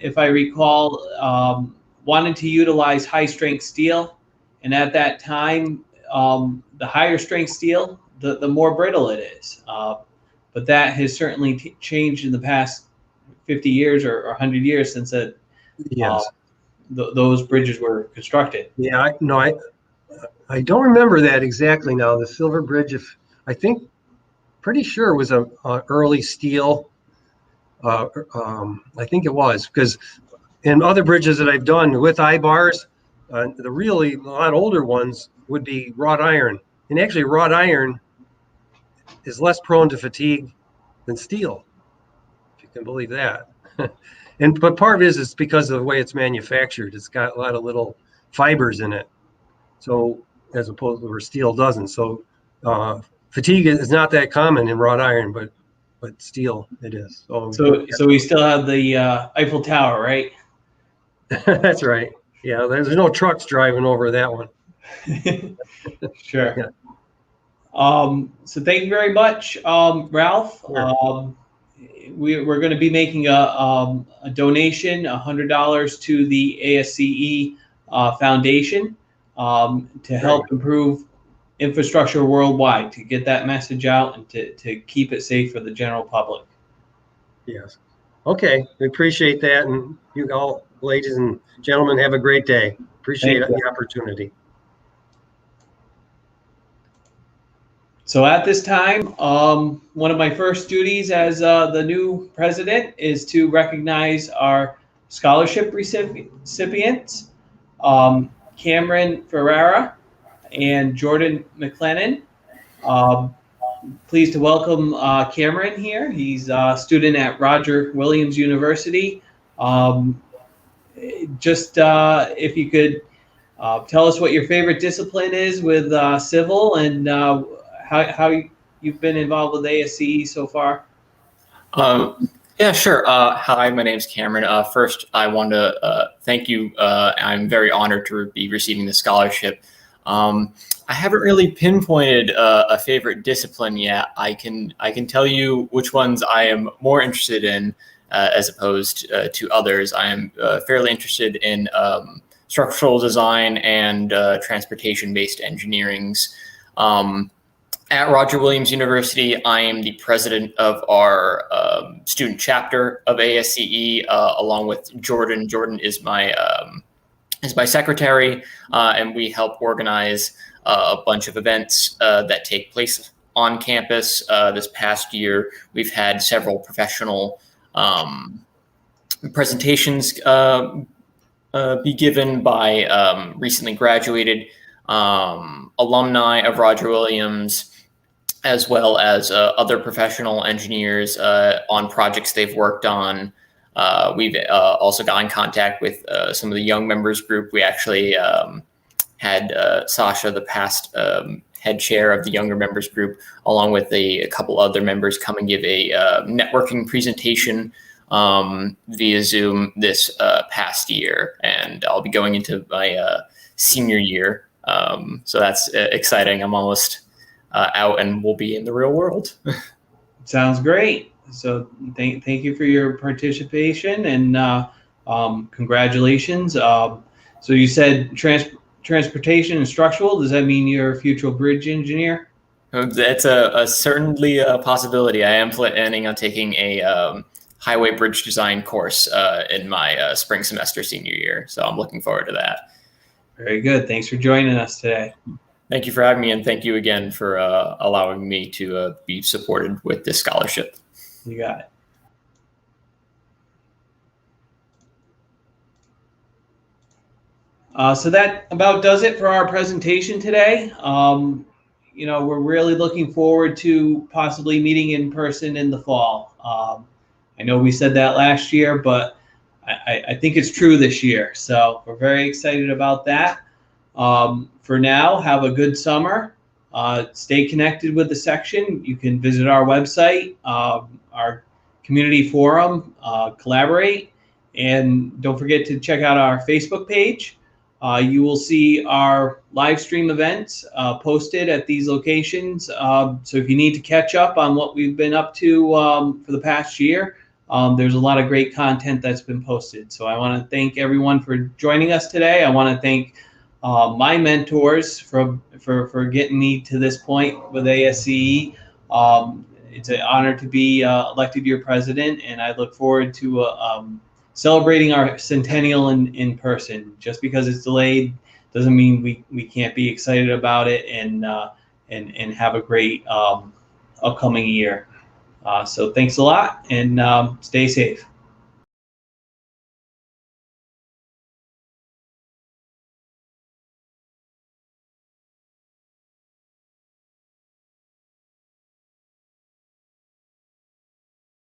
if I recall, wanted to utilize high strength steel, and at that time, the higher strength steel, the more brittle it is. But that has certainly changed in the past 50 years or 100 years since that. Yes. Those bridges were constructed. Yeah, I don't remember that exactly now. The Silver Bridge, pretty sure it was a early steel. I think it was, because in other bridges that I've done with Ibars, the really a lot older ones would be wrought iron, and actually wrought iron is less prone to fatigue than steel, if you can believe that. But part of it is because of the way it's manufactured. It's got a lot of little fibers in it, so as opposed to where steel doesn't. So fatigue is not that common in wrought iron, but steel it is. So we still have the Eiffel Tower, right? That's right. Yeah, there's no trucks driving over that one. Sure. Yeah. So thank you very much, Ralph. Sure. We're going to be making a donation, $100 to the ASCE Foundation to help improve infrastructure worldwide, to get that message out and to keep it safe for the general public. Yes. Okay. We appreciate that. And you all, ladies and gentlemen, have a great day. Appreciate the opportunity. So at this time, one of my first duties as the new president is to recognize our scholarship recipients, Cameron Ferrara and Jordan McLennan. Pleased to welcome Cameron here. He's a student at Roger Williams University. If you could tell us what your favorite discipline is with civil, and how you've been involved with ASCE so far. Yeah, sure. Hi, my name's Cameron. First, I want to thank you. I'm very honored to be receiving the scholarship. I haven't really pinpointed a favorite discipline yet. I can tell you which ones I am more interested in as opposed to others. I am fairly interested in structural design and transportation-based engineerings. At Roger Williams University, I am the president of our student chapter of ASCE, along with Jordan. Jordan is my secretary, and we help organize a bunch of events that take place on campus. This past year, we've had several professional presentations be given by recently graduated alumni of Roger Williams, as well as other professional engineers on projects they've worked on. We've also got in contact with some of the young members group. We actually had Sasha, the past head chair of the younger members group, along with a couple other members, come and give a networking presentation via Zoom this past year. And I'll be going into my senior year. So that's exciting. I'm almost out and we'll be in the real world. Sounds great. So thank you for your participation and congratulations. So you said transportation and structural. Does that mean you're a future bridge engineer? That's certainly a possibility. I am planning on taking a highway bridge design course in my spring semester senior year. So I'm looking forward to that. Very good. Thanks for joining us today. Thank you for having me, and thank you again for allowing me to be supported with this scholarship. You got it. So that about does it for our presentation today. We're really looking forward to possibly meeting in person in the fall. I know we said that last year, but I think it's true this year. So we're very excited about that. For now, have a good summer. Stay connected with the section. You can visit our website, our community forum, collaborate, and don't forget to check out our Facebook page. You will see our live stream events posted at these locations. So if you need to catch up on what we've been up to for the past year, there's a lot of great content that's been posted. So I want to thank everyone for joining us today. I want to thank my mentors for getting me to this point with ASCE. It's an honor to be elected your president, and I look forward to celebrating our centennial in person. Just because it's delayed doesn't mean we can't be excited about it and have a great upcoming year. So thanks a lot, and stay safe.